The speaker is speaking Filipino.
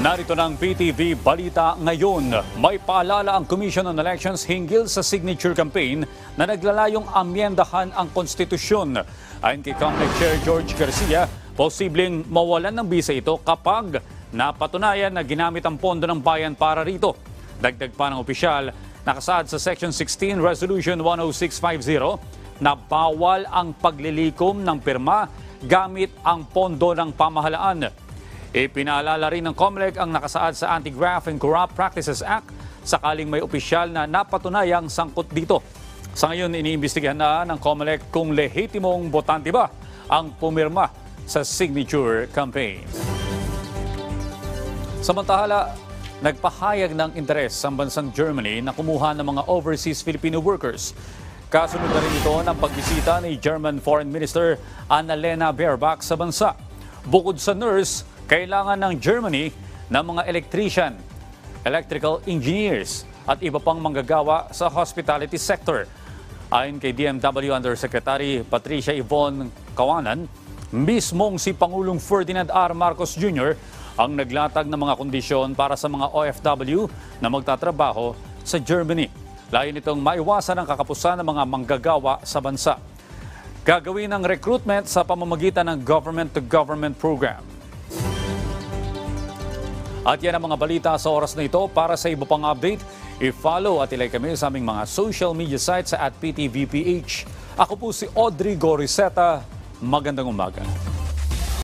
Narito ng PTV Balita ngayon. May paalala ang Commission on Elections hinggil sa signature campaign na naglalayong amyendahan ang konstitusyon. Ayon kay COMELEC Chair George Garcia, posibleng mawalan ng bisa ito kapag napatunayan na ginamit ang pondo ng bayan para rito. Dagdag pa ng opisyal, nakasaad sa Section 16 Resolution 10650 na bawal ang paglilikom ng pirma gamit ang pondo ng pamahalaan. Ipinaalala rin ng COMELEC ang nakasaad sa Anti-Graft and Corrupt Practices Act sakaling may opisyal na napatunayang sangkot dito. Sa ngayon, iniimbestigahan na ng COMELEC kung lehitimong botante ba ang pumirma sa signature campaign. Samantala, nagpahayag ng interes ang bansang Germany na kumuha ng mga overseas Filipino workers. Kasunod na rin ito ng pagbisita ni German Foreign Minister Annalena Baerbock sa bansa. Bukod sa nurse, kailangan ng Germany ng mga electrician, electrical engineers at iba pang manggagawa sa hospitality sector. Ayon kay DMW Undersecretary Patricia Yvonne Kawanan, mismong si Pangulong Ferdinand R. Marcos Jr. ang naglatag ng mga kondisyon para sa mga OFW na magtatrabaho sa Germany. Layon nitong maiwasan ang kakapusan ng mga manggagawa sa bansa. Gagawin ang recruitment sa pamamagitan ng government-to-government program. At yan ang mga balita sa oras na ito. Para sa iba pang update, i-follow at ilike kami sa aming mga social media sites sa @PTVPH. Ako po si Audrey Goriseta. Magandang umaga.